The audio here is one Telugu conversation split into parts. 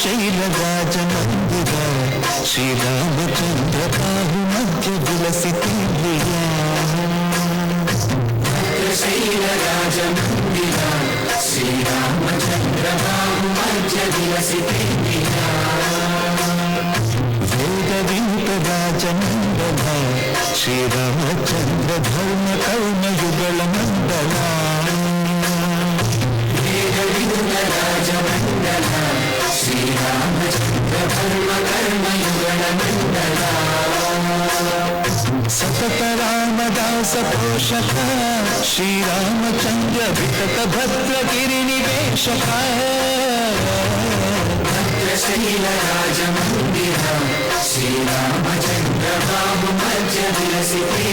శైలరాజమందిర శ్రీరామచంద్ర బాహు మధ్య విలసితి శైలరాజమందిర శ్రీరామచంద్ర బాహు మధ్య విలసితి వేద వింత రాజమండల శ్రీరామచంద్ర ధర్మ కర్మ యుగళ మండల వేద వింత రాజమండల శ్రీరామచంద్ర ధర్మ కర్మ యుగళ మండల సతత రామదాస పోషక శ్రీరామచంద్ర వితత భద్ర గిరి నివేశక భద్రశైల రాజమందిర శ్రీరామచంద్ర బాహు మధ్య విలసితి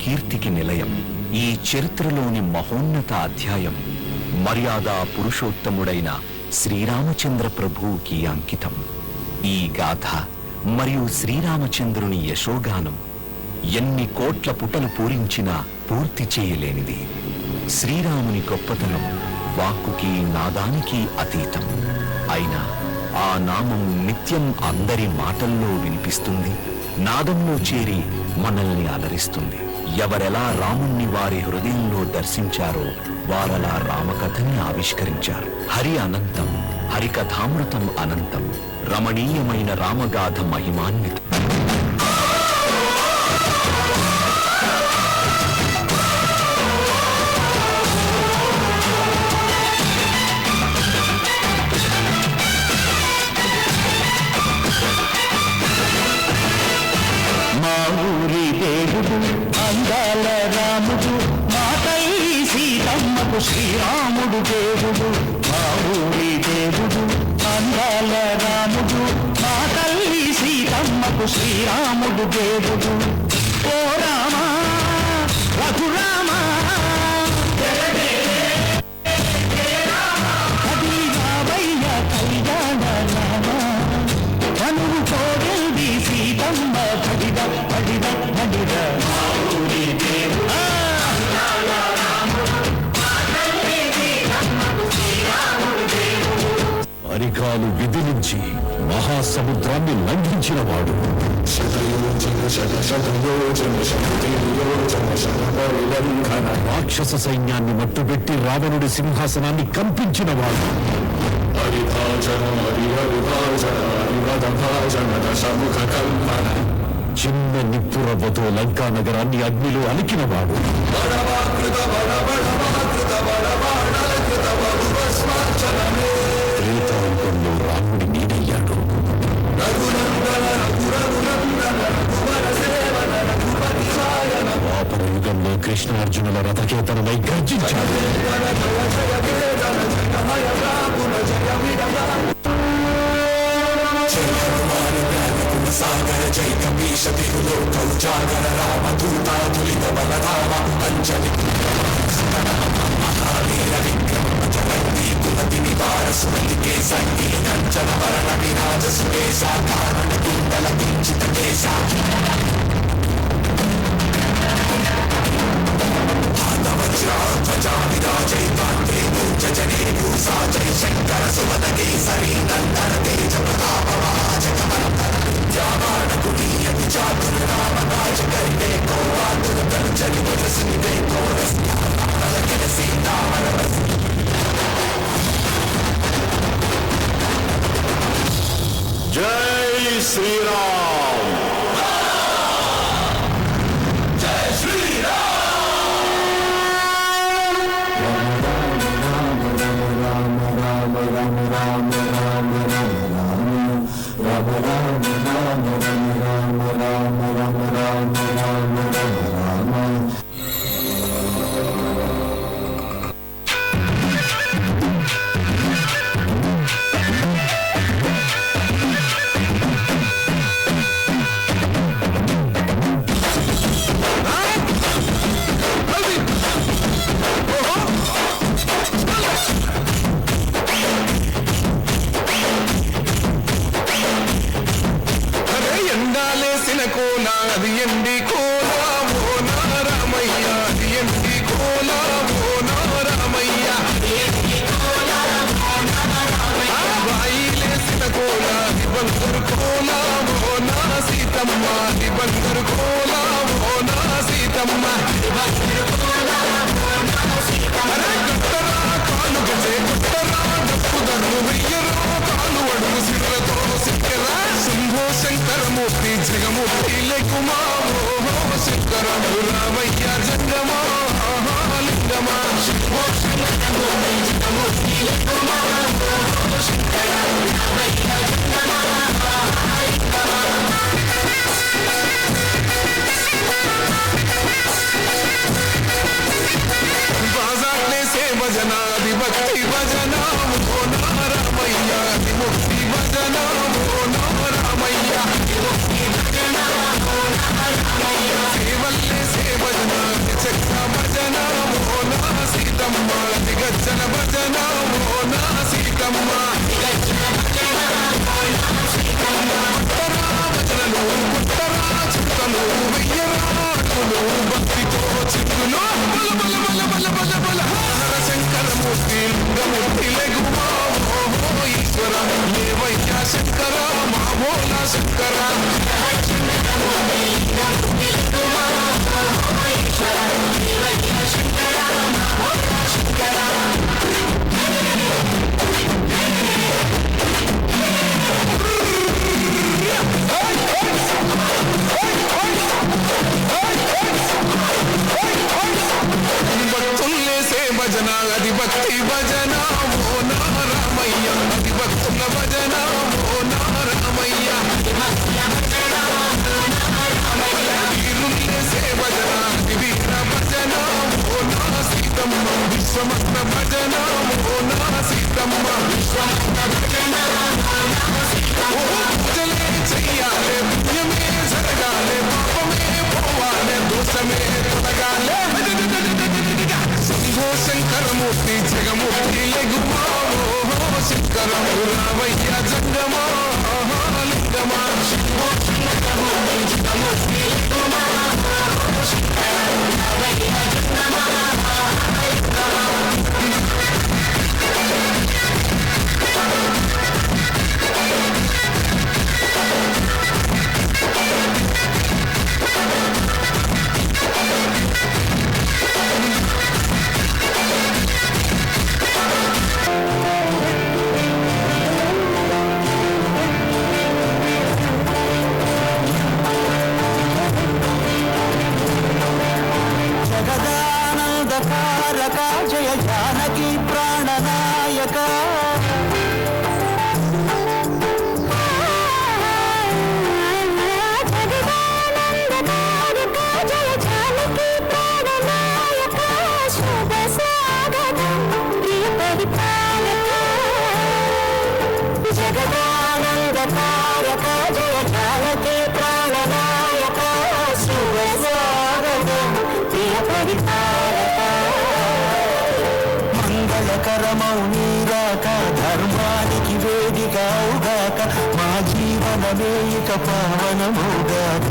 కీర్తికి నిలయం ఈ చరిత్రలోని మహోన్నత అధ్యాయం మర్యాదా పురుషోత్తముడైన శ్రీరామచంద్ర ప్రభువుకి అంకితం. ఈ గాథ మరియు శ్రీరామచంద్రుని యశోగానం ఎన్ని కోట్ల పుటలు పూరించినా పూర్తి చేయలేనిది. శ్రీరాముని గొప్పతనం వాక్కుకి నాదానికి అతీతం. అయినా ఆ నామం నిత్యం అందరి మాటల్లో వినిపిస్తుంది, నాదంలో చేరి మనల్ని అలరిస్తుంది. ఎవరెలా రాముణ్ణి వారి హృదయంలో దర్శించారో వారలా రామకథని ఆవిష్కరించారు. హరి అనంతం, హరికథామృతం అనంతం, రమణీయమైన రామగాథ మహిమాన్వితం. మా ఊరి దేవుడు అందాల రాముడు, మా తల్లి సీతమ్మకు శ్రీరాముడు దేవుడు. మా ఊరి దేవుడు అందాల రాముడు, మా తల్లి సీతమ్మకు శ్రీరాముడు దేవుడు. ఓ రామా రఘురామా అది రావయ్య కళ్యాణ రామా, కనువు కోరింది సీతమ్మ పడిద పడిద పడిద. మా ఊరి దేవుడు అరికాలు విదిలించి మహాసముద్రాన్ని లంఘించిన వాడు, రాక్షస సైన్యాన్ని మట్టుబెట్టి రావణుడి సింహాసనాన్ని కంపించిన వాడు, చిన్న నిప్పురవ్వతో లంకా నగరాన్ని అగ్నిలో అలికినవాడు, త్రేతాయుగంలో రాముడి నీడయ్యాడు, ద్వాపర యుగంలో కృష్ణార్జునుల రథకేతనమై గర్జించాడు. సాగర జై కపీశ తిరులోక ఉజాగర రామ దూతాతులిత బలరామ అంజలి మహావీర విక్రమ జగతి కులతి నివార సుమతికే సంగీ కంచన వరణ విరాజ సురేశ కారణ కుండల కించిత కేశ ధ్వజావిరాజై కాంతే జనే భూసా జై శంకర సుమద కేసరి నందన తేజ ప్రతాప శ్రీరామ్. జై శ్రీరామ్. అది ఎండి కోలా ఓ నారామయ్య, అది ఎండి కోలా ఓ నారామయ్య, బాయిలేసిన కోలా అది బందరు కోలా ఓ నా సీతమ్మ, అది బందరు కోలా ఓ నా సీతమ్మ. కట్టరా కాలు గజే కట్టరా డప్పు దన్ను వెయ్యరా కాలు అడుగు సిరతో సిక్కరా శంభో శంకరమూర్తి జగమూర్తి లెక్కుమా ఓహో శంకరము రామయ్య జంగమా లింగమా శంభో శంకరమూర్తి జగమూర్తి లెక్కుమా ఓహో శంకరము రామయ్య జంగమా లింగమా. బాజాట్లే సే భజనా అది భక్తి భజనా ఓ నారామయ్య, అది ముక్తి భజనా ఓ నారామయ్య, సేవల్లే సే భజనా అది చెక్క భజనా ఓ నా సీతమ్మ, అది గజ్జల భజనా ఓ నా సీతమ్మ. కుట్టరా భజనలు కుట్టరా చుట్టలు వెయ్యరా అడుగులు భక్తితో చిక్కులు బల బల బల బల బల బల శంకరమూర్తి లింగమూర్తి లెగుమా ఓహో ఈశ్వర లేవయ్య శంకర మా భోలా శంకర. భక్తుల్లే సే భజన అది భక్తి భజన ఓ నారామయ్య, అది భక్తుల భజన ఓ నారామయ్య, వీరుల్లే సే భజన అది వీర భజన ఓ నా సీతమ్మ, విశ్వమత్త భజన ఓ నా సీతమ్మ. పూజలే చెయ్యాలే పుణ్యమే జరగాలే పాపమే పోవాలే దోషమే తొలగాలే. శంభో శంకరమూర్తి జగమూర్తి లెగుమా ఓహో శంకరము రామయ్య జంగమా లింగమా. శంభో శంకరమూర్తి జగమూర్తి లెగుమా ఓహో శంకరము రామయ్య జంగమా లింగమా. జగదానందకారక జయ జానకి ప్రాణనాయక, జగదానందకారక జయ జానకి ప్రాణనాయక, శుభ స్వాగతం ప్రియ పరిపాలక. జగదానందకారక జయ జానకి ప్రాణనాయక, శుభ స్వాగతం ప్రియ పరిపాలక. మంగళకరమౌ నీరాక ధర్మానికి వేదిక అవుగాక, మా జీవనమే ఇక పావనమౌగాక.